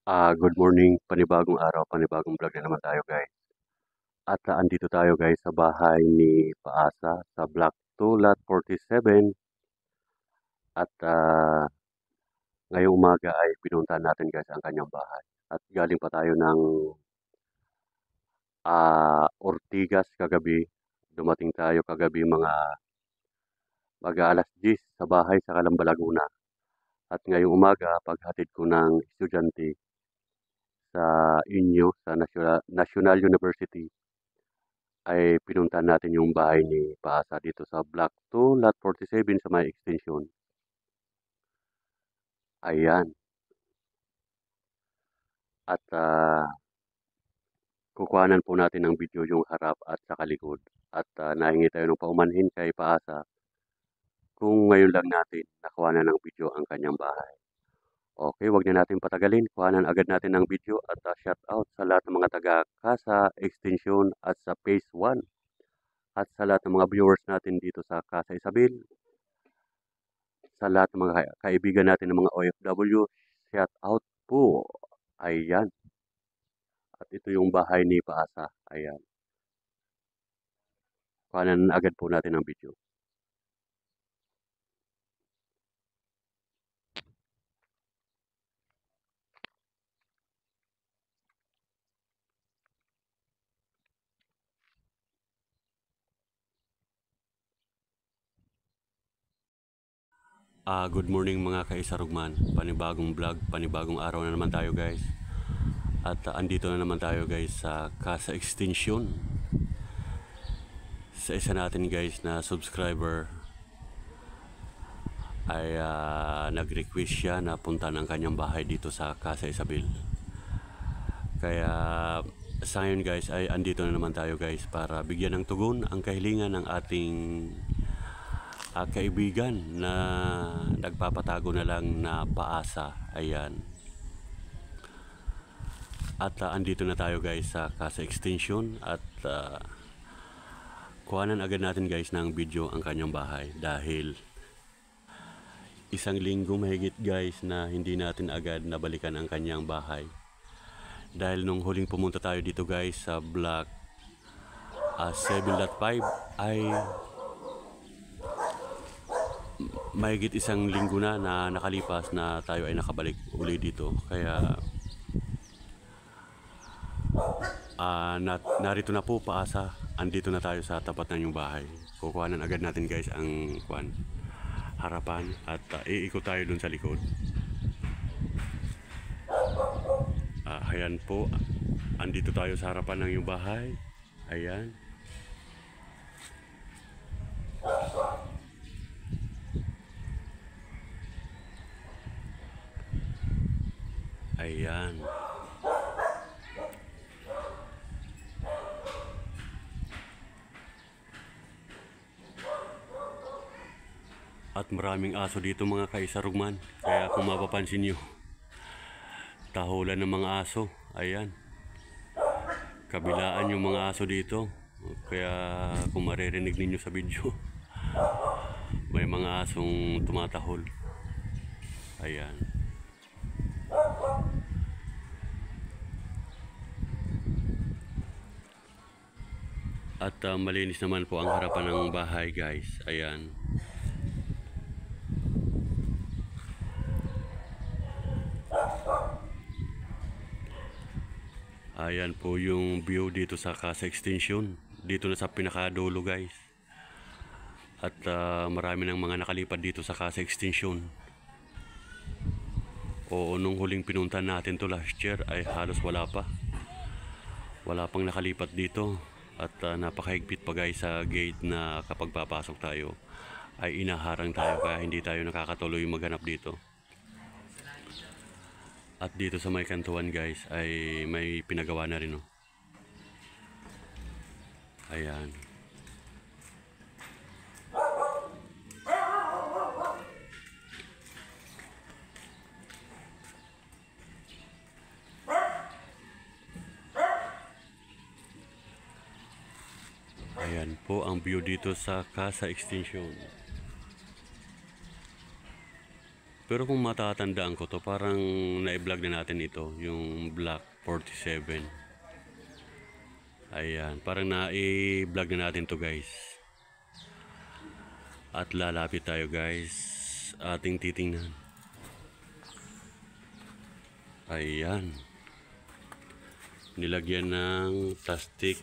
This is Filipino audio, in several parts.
Good morning, panibagong araw, panibagong vlog na naman tayo guys. At andito tayo guys sa bahay ni Paasa sa Block 2, Lot 47. At ngayong umaga ay pinuntahan natin guys ang kanyang bahay. At galing pa tayo ng Ortigas kagabi. Dumating tayo kagabi mga mag-aalas 10 sa bahay sa Calamba, Laguna. At ngayong umaga, paghatid ko ng estudyante sa inyo sa National University, ay pinuntahan natin yung bahay ni Paasa dito sa Block 2, Lot 47 sa may extension. Ayan. At kukuhanan po natin ng video yung harap at sa likod. At nahingi tayo ng paumanhin kay Paasa kung ngayon lang natin nakuhanan ng video ang kanyang bahay. Okay, wag na natin patagalin. Kuhanan agad natin ng video at shout out sa lahat ng mga taga Casa Extension at sa Phase 1 at sa lahat ng mga viewers natin dito sa Casa Isabel, sa lahat ng mga kaibigan natin ng mga OFW, shout out po. Ayan. At ito yung bahay ni Paasa. Ayan. Kuhanan agad po natin ang video. Good morning mga kaisarugman. Panibagong vlog, panibagong araw na naman tayo guys. At andito na naman tayo guys sa Casa Extension. Sa isa natin guys na subscriber ay nag-request siya na punta ng kanyang bahay dito sa Casa Isabel. Kaya sa ngayon guys ay andito na naman tayo guys para bigyan ng tugon ang kahilingan ng ating kaibigan na nagpapatago na lang na Paasa. Ayan. At andito na tayo guys sa Casa Extension at kuhanan agad natin guys ng video ang kanyang bahay dahil isang linggo mahigit guys na hindi natin agad nabalikan ang kanyang bahay. Dahil nung huling pumunta tayo dito guys sa Block 7.5 ay mahigit isang linggo na nakalipas na tayo ay nakabalik uli dito. Kaya narito na po Paasa, andito na tayo sa tapat ng yung bahay. Kukuhanan agad natin guys ang harapan at iikot tayo dun sa likod. Ayan po, andito tayo sa harapan ng yung bahay. Ayan. Ayan. At maraming aso dito mga kaisarugman. Kaya kung mapapansin nyo, tahulan ng mga aso. Ayan. Kabilaan yung mga aso dito. Kaya kung maririnig ninyo sa video, may mga asong tumatahol. Ayan. At malinis naman po ang harapan ng bahay guys. Ayan. Ayan po yung view dito sa Casa Extension. Dito na sa pinakadulo guys. At marami ng mga nakalipad dito sa Casa Extension. Oo, nung huling pinuntan natin to last year ay halos wala pa. Wala pang nakalipat dito. At napakahigpit pa guys sa gate na kapag papasok tayo ay inaharang tayo kaya hindi tayo nakakatuloy maghanap dito. At dito sa may kantuan guys ay may pinagawa na rin. Ayan. Ayan po ang view dito sa Casa Extension. Pero kung matatandaan ko to, parang na-vlog na natin ito, yung Black 47. Ayan, parang na-vlog na natin to guys. At lalapit tayo guys, ating titingnan. Ayan, nilagyan ng plastic.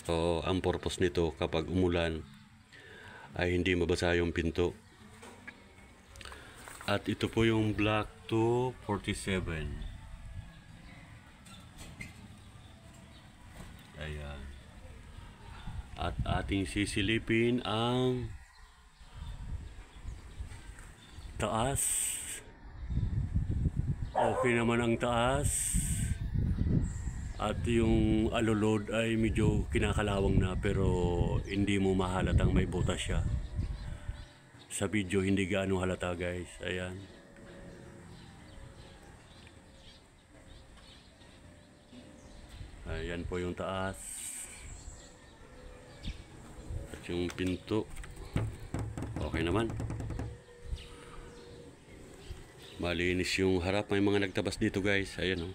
O ang purpose nito kapag umulan ay hindi mabasa yung pinto. At ito po yung Black 247. Ayan. At ating sisilipin ang taas. Okay naman ang taas. At yung alulod ay medyo kinakalawang na, pero hindi mo mahalatang may butas siya. Sa video hindi gaano halata guys. Ayan. Ayan po yung taas. At yung pinto okay naman. Malinis yung harap. May mga nagtabas dito guys. Ayan o.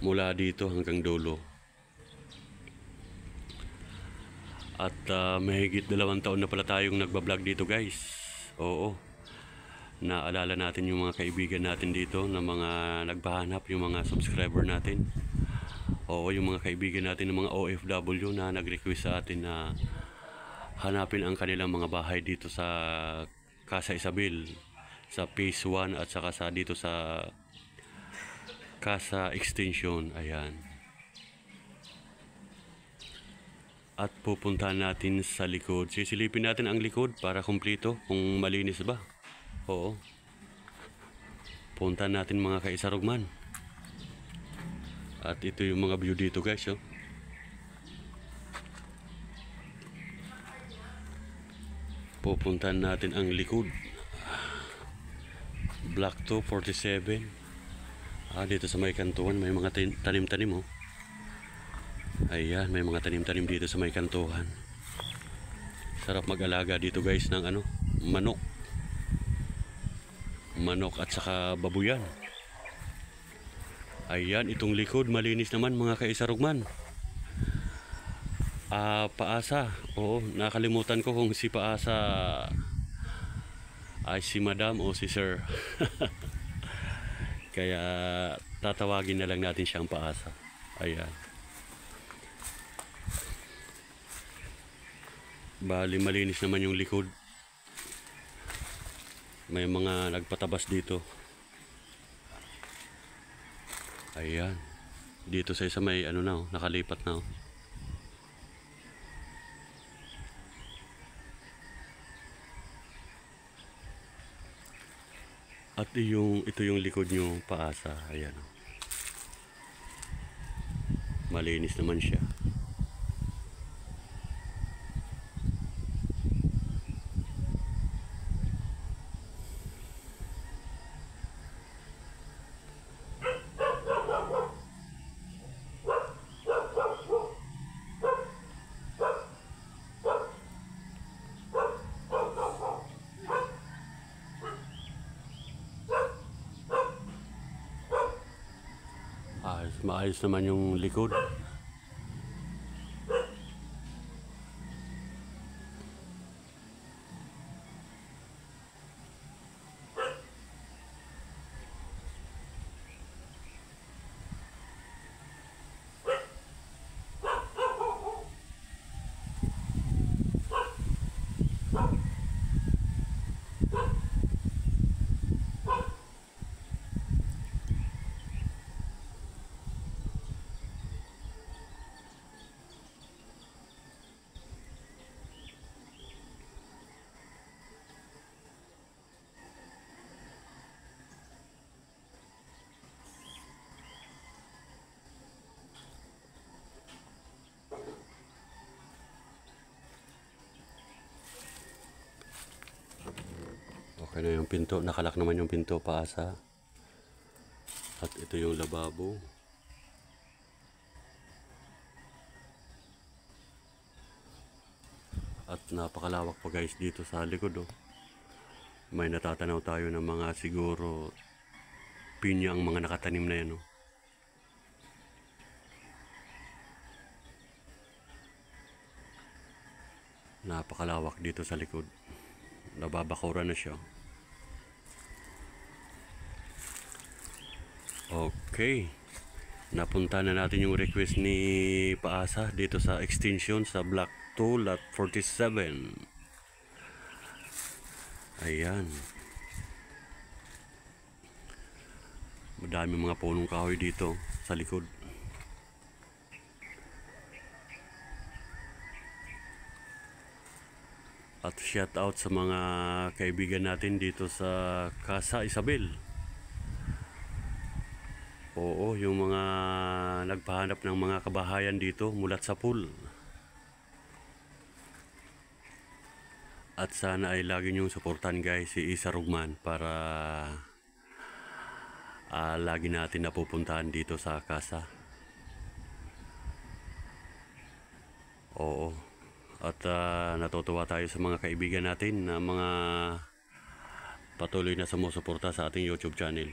Mula dito hanggang dulo. At mahigit 2 taon na pala tayong nagbablog dito guys. Oo. Naalala natin yung mga kaibigan natin dito na mga nagpahanap, yung mga subscriber natin. Oo, yung mga kaibigan natin ng mga OFW na nag-request sa atin na hanapin ang kanilang mga bahay dito sa Casa Isabel, sa Phase 1 at saka sa dito sa Casa Extension. Ayan. At pupuntahan natin sa likod. Sisilipin natin ang likod para kumpleto kung malinis ba. Oo. Puntahan natin mga kaisarugman. At ito yung mga view dito guys. Oh. Pupuntahan natin ang likod. Black 247. Dito sa may kantuan may mga tanim-tanim oh. Ayan, may mga tanim-tanim dito sa may kantuhan. Sarap mag-alaga dito guys ng ano, manok. Manok at saka babuyan. Ayan, itong likod malinis naman mga kaisarugman. Paasa. Oo, nakalimutan ko kung si Paasa ay si Madam o si Sir. Kaya tatawagin na lang natin siyang Paasa. Ayan. Bali malinis naman yung likod. May mga nagpatabas dito. Ayan. Dito sa isa may ano na oh, nakalipat na oh. At ito yung likod nyo Paasa. Ayan oh. Malinis naman siya. Maayos naman yung likod. Okay na yung pinto. Nakalak naman yung pinto Paasa. At ito yung lababo. At napakalawak pa guys dito sa likod oh. May natatanaw tayo ng mga siguro pinya ang mga nakatanim na yan. No? Napakalawak dito sa likod. Nababakuran na siya. Okay. Napunta na natin yung request ni Paasa dito sa extension sa Block 2 Lot 47. Ayan. Madami mga punong kahoy dito sa likod. At shout out sa mga kaibigan natin dito sa Casa Isabel. Oo, yung mga nagpahanap ng mga kabahayan dito mulat sa pool. At sana ay lagi niyong suportan guys si Isa Rugman para lagi natin napupuntahan dito sa Casa. Oo. At natutuwa tayo sa mga kaibigan natin na mga patuloy na sumusuporta sa ating YouTube channel.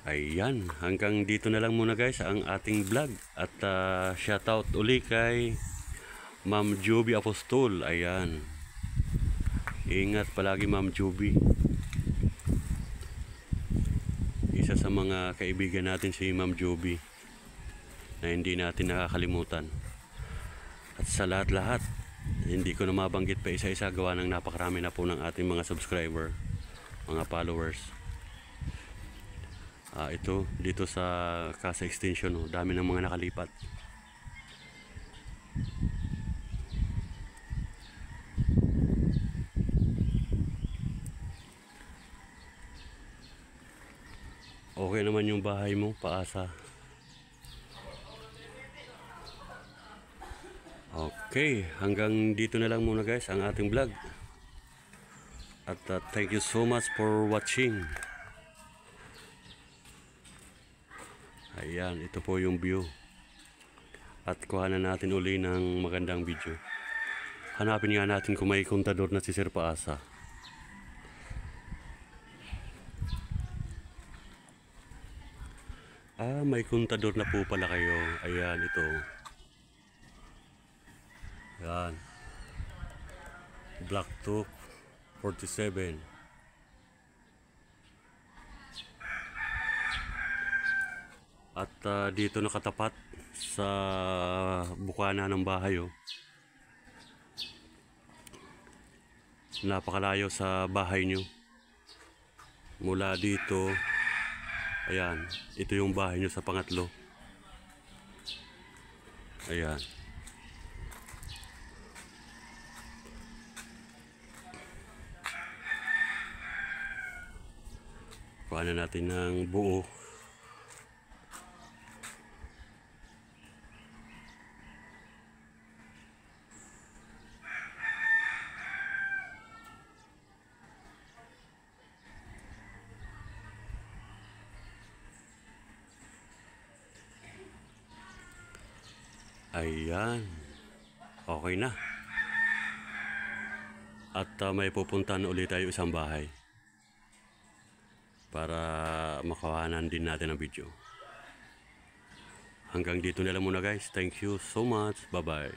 Ayan, hanggang dito na lang muna guys ang ating vlog. At shoutout uli kay Ma'am Juby Apostol. Ayan. Ingat palagi Ma'am Juby. Isa sa mga kaibigan natin si Ma'am Juby na hindi natin nakakalimutan. At sa lahat-lahat, hindi ko na mabanggit pa isa-isa gawa ng napakarami na po ng ating mga subscriber, mga followers. Ito dito sa Casa Extension, dami ng mga nakalipat. Okay naman yung bahay mo, Paasa. Okay, hanggang dito na lang muna guys ang ating vlog. At thank you so much for watching. Ayan, ito po yung view. At kuhanan natin uli ng magandang video. Hanapin nga natin kung may kontador na si Sir Paasa. May kontador na po pala kayo. Ayan, ito. Ayan. Block 2, 47. At dito nakatapat sa bukana ng bahay. Napakalayo sa bahay nyo. Mula dito, ayan, ito yung bahay nyo sa pangatlo. Ayan. Kuha natin ng buo. Ayan. Okay na. At may pupuntahan ulit tayo isang bahay para makawanan din natin ang video. Hanggang dito na lang muna guys. Thank you so much. Bye bye.